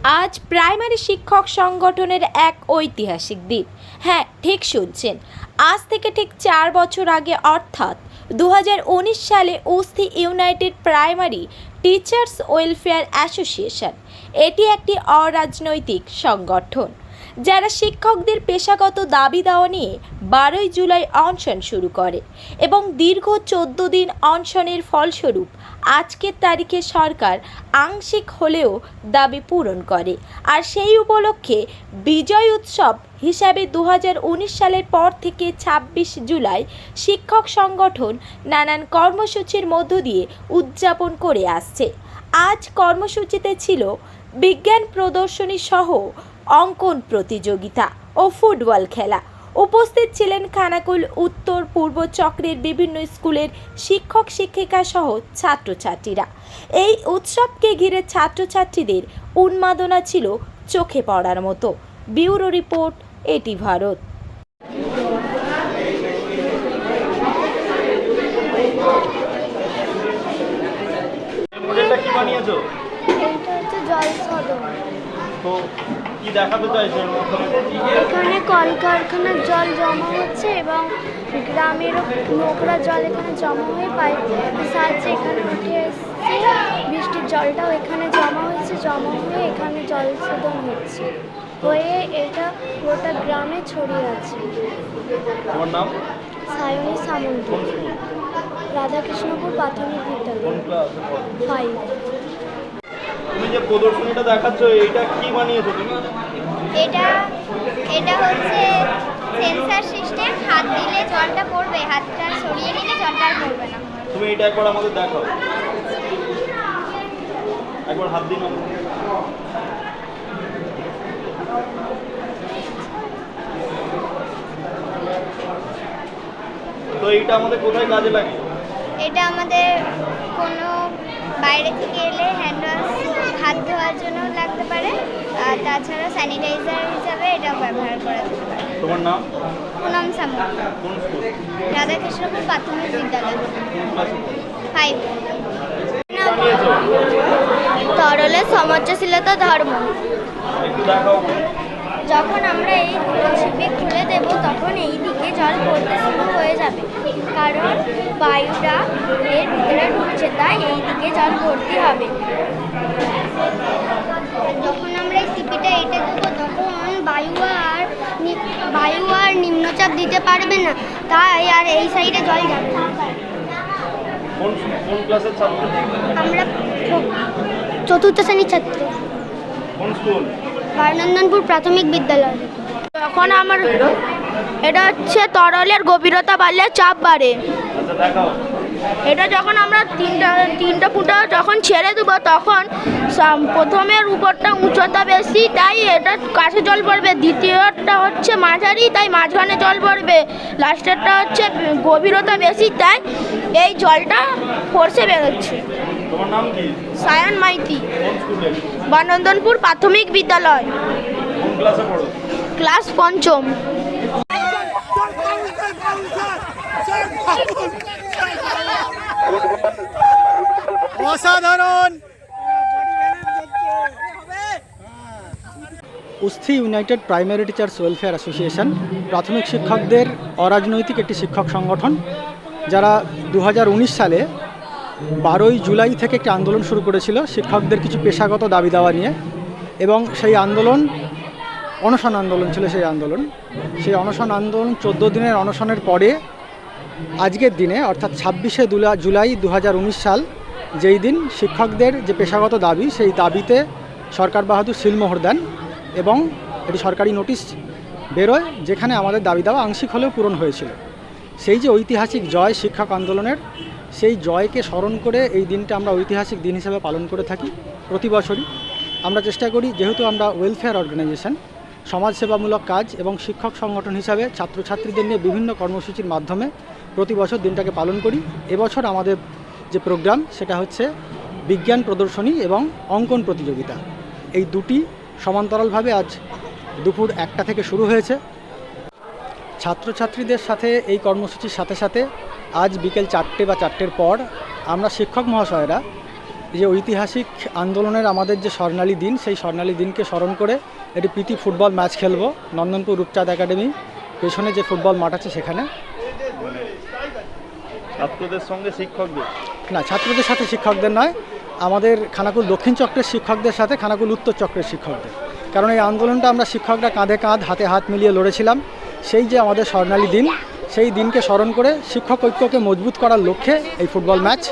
আজ প্রাইমারি শিক্ষক সংগঠনের এক ঐতিহাসিক দিন। হ্যাঁ, ঠিক শুনছেন, আজ থেকে ঠিক 4 বছর আগে অর্থাৎ 2019 সালে Usthi United Primary Teachers Welfare Association এটি একটি অরাজনৈতিক সংগঠন যারা শিক্ষকদের পেশাগত দাবি দেওয়া নিয়ে 12ই জুলাই অনশন শুরু করে এবং দীর্ঘ 14 দিন অনশনের ফলস্বরূপ আজকের তারিখে সরকার আংশিক হলেও দাবি পূরণ করে। আর সেই উপলক্ষে বিজয় উৎসব হিসাবে 2019 সালের পর থেকে 26 জুলাই শিক্ষক সংগঠন নানান কর্মসূচির মধ্য দিয়ে উদযাপন করে আসছে। আজ কর্মসূচিতে ছিল বিজ্ঞান প্রদর্শনী সহ অঙ্কন প্রতিযোগিতা ও ফুটবল খেলা। উপস্থিত ছিলেন খানাকুল উত্তর পূর্ব চক্রের বিভিন্ন স্কুলের শিক্ষক শিক্ষিকা সহ ছাত্রছাত্রীরা। এই উৎসবকে ঘিরে ছাত্রছাত্রীদের উন্মাদনা ছিল চোখে পড়ার মতো। ব্যুরো রিপোর্ট, এটি ভারত। এখানে কলকারখানার জল জমা হচ্ছে এবং গ্রামেরও নোংরা জল এখানে জমা হয়ে পাইপের সাহায্যে এখানে উঠে এসছে। বৃষ্টির জলটাও এখানে জমা হয়েছে, জমা হয়ে এখানে জল শোধন হচ্ছে, হয়ে এটা গোটা গ্রামে ছড়িয়ে আছে। সায়নী সামন্ত, রাধাকৃষ্ণপুর প্রাথমিক বিদ্যালয় 5। তুমি যে প্রদর্শনীটা দেখাচ্ছ, এটা কি বানিয়েছো তুমি? এটা হচ্ছে সেন্সর সিস্টেম। হাত দিলে জলটা পড়বে, হাতটা সরিয়ে নিলে জলটা আর পড়বে না। তুমি এটা একবার আমাদের দেখাও, একবার হাত দিন। তো এইটা আমাদের কোথায় কাজে লাগে? এটা আমাদের কোনো বাইরে থেকে এলে হ্যান্ড ওয়াশ, হাত ধোয়ার জন্য লাগতে পারে, আর তাছাড়া স্যানিটাইজার হিসাবে এটা ব্যবহার করা যেতে পারে। তোমার নাম? পুনম সামন্ত, কোন স্কুল? রাধাকৃষ্ণপুর প্রাথমিক বিদ্যালয় 5। তরলের সমর্চশীলতা ধর্ম। একটু দেখাও। যখন আমরা এই ছিপে খুলে দেব তখন এই দিকে জল পড়তে শুরু হয়ে যাবে, কারণ বায়ুটা এর ভিতরে ঢুকছে, তাই এই দিকে জল ভর্তি হবে। যখন আমরা এই ছিপিটা এঁটে দেবো তখন বায়ু আর নিম্নচাপ দিতে পারবে না, তাই আর এই সাইডে জল যাবে না। কোন ক্লাসের ছাত্র? আমরা 4র্থ শ্রেণীর ছাত্র। কোন স্কুল? বারনন্দনপুর প্রাথমিক বিদ্যালয়। এখন আমার এটা হচ্ছে তরলের গভীরতা বাড়লে চাপ বাড়ে। আচ্ছা, দেখাও। এটা যখন আমরা তিনটা ফুটা যখন ছেড়ে দেবো তখন প্রথমের উপরটা উচ্চতা বেশি, তাই এটা কাছে জল পড়বে। দ্বিতীয়টা হচ্ছে মাঝারি, তাই মাঝখানে জল পড়বে। লাস্টেরটা হচ্ছে গভীরতা বেশি, তাই এই জলটা ফোর্সে বেরোচ্ছে। তোমার নাম কি? সায়ন মাইতি, কোন স্কুলে? বানন্দনপুর প্রাথমিক বিদ্যালয়, কোন ক্লাসে পড়ো? ক্লাস 5ম। অসাধারণ। Usthi United Primary Teachers Welfare Association প্রাথমিক শিক্ষকদের অরাজনৈতিক একটি শিক্ষক সংগঠন, যারা 2019 সালে 12ই জুলাই থেকে একটি আন্দোলন শুরু করেছিল শিক্ষকদের কিছু পেশাগত দাবি দেওয়া নিয়ে। এবং সেই আন্দোলন অনশন আন্দোলন ছিল। সেই অনশন আন্দোলন 14 দিনের অনশনের পরে আজকের দিনে অর্থাৎ 26শে জুলাই 2019 সাল, যেই দিন শিক্ষকদের যে পেশাগত দাবি, সেই দাবিতে সরকার বাহাদুর সিলমোহর দেন এবং এটি সরকারি নোটিশ বেরোয়, যেখানে আমাদের দাবি দেওয়া আংশিক হলেও পূরণ হয়েছিল। সেই যে ঐতিহাসিক জয় শিক্ষক আন্দোলনের, সেই জয়কে স্মরণ করে এই দিনটা আমরা ঐতিহাসিক দিন হিসেবে পালন করে থাকি প্রতি বছরই। আমরা চেষ্টা করি, যেহেতু আমরা ওয়েলফেয়ার অর্গানাইজেশন, সমাজসেবামূলক কাজ এবং শিক্ষক সংগঠন হিসাবে ছাত্রছাত্রীদের নিয়ে বিভিন্ন কর্মসূচির মাধ্যমে প্রতি বছর দিনটাকে পালন করি। এবছর আমাদের যে প্রোগ্রাম, সেটা হচ্ছে বিজ্ঞান প্রদর্শনী এবং অঙ্কন প্রতিযোগিতা। এই দুটি সমান্তরালভাবে আজ দুপুর 1টা থেকে শুরু হয়েছে। ছাত্রছাত্রীদের সাথে এই কর্মসূচির সাথে সাথে আজ বিকেল 4টে বা 4টের পর আমরা শিক্ষক মহাশয়েরা যে ঐতিহাসিক আন্দোলনের আমাদের যে স্বর্ণালী দিন, সেই স্বর্ণালী দিনকে স্মরণ করে একটি প্রীতি ফুটবল ম্যাচ খেলবো নন্দনপুর রূপচাঁদ একাডেমি পেছনে যে ফুটবল মাঠ আছে সেখানে। ছাত্রদের সঙ্গে শিক্ষকদের? না, ছাত্রদের সাথে শিক্ষকদের নয়, আমাদের খানাকুল দক্ষিণ চক্রের শিক্ষকদের সাথে খানাকুল উত্তর চক্রের শিক্ষকদের। কারণ এই আন্দোলনটা আমরা শিক্ষকরা কাঁধে কাঁধ হাতে হাত মিলিয়ে লড়েছিলাম। সেই যে আমাদের স্বর্ণালী দিন, সেই দিনকে স্মরণ করে শিক্ষক ঐক্যকে মজবুত করার লক্ষ্যে এই ফুটবল ম্যাচ।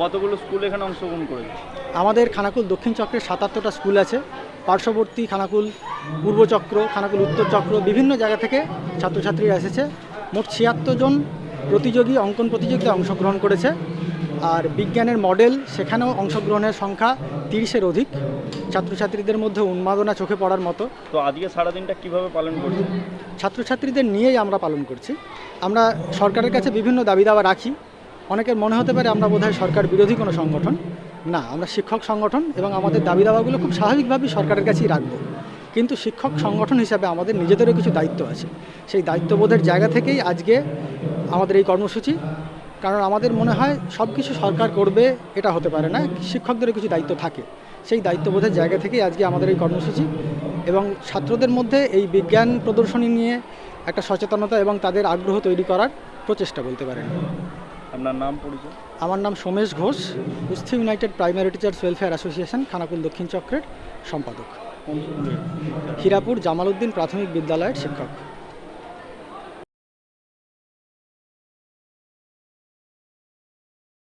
কতগুলো স্কুল এখানে অংশগ্রহণ করেছে? আমাদের খানাকুল দক্ষিণ চক্রের ৭৭টা স্কুল আছে, পার্শ্ববর্তী খানাকুল পূর্ব চক্র, খানাকুল উত্তর চক্র, বিভিন্ন জায়গা থেকে ছাত্রছাত্রীরা এসেছে। মোট ৭৬ জন প্রতিযোগী অঙ্কন প্রতিযোগিতায় অংশগ্রহণ করেছে। আর বিজ্ঞানের মডেল, সেখানেও অংশগ্রহণের সংখ্যা ৩০-এর অধিক। ছাত্রছাত্রীদের মধ্যে উন্মাদনা চোখে পড়ার মতো। তো আজকে সারাদিনটা কিভাবে পালন করছে? ছাত্রছাত্রীদের নিয়েই আমরা পালন করছি। আমরা সরকারের কাছে বিভিন্ন দাবি দাওয়া রাখি। অনেকের মনে হতে পারে আমরা বোধহয় সরকার বিরোধী কোনো সংগঠন। না, আমরা শিক্ষক সংগঠন এবং আমাদের দাবি দাওয়াগুলো খুব স্বাভাবিকভাবেই সরকারের কাছেই রাখবো। কিন্তু শিক্ষক সংগঠন হিসাবে আমাদের নিজেদেরও কিছু দায়িত্ব আছে। সেই দায়িত্ববোধের জায়গা থেকেই আজকে আমাদের এই কর্মসূচি। কারণ আমাদের মনে হয় সব কিছু সরকার করবে এটা হতে পারে না, শিক্ষকদেরও কিছু দায়িত্ব থাকে। সেই দায়িত্ববোধের জায়গা থেকেই আজকে আমাদের এই কর্মসূচি এবং ছাত্রদের মধ্যে এই বিজ্ঞান প্রদর্শনী নিয়ে একটা সচেতনতা এবং তাদের আগ্রহ তৈরি করার প্রচেষ্টা বলতে পারেন। আপনার নাম, পরিচয়? আমার নাম Somesh Ghosh, Usthi United Primary Teachers Welfare Association Khanakul দক্ষিণ চক্রের সম্পাদক। কোন স্কুলে? হীরাপুর জামাল উদ্দিন প্রাথমিক বিদ্যালয়ের শিক্ষক।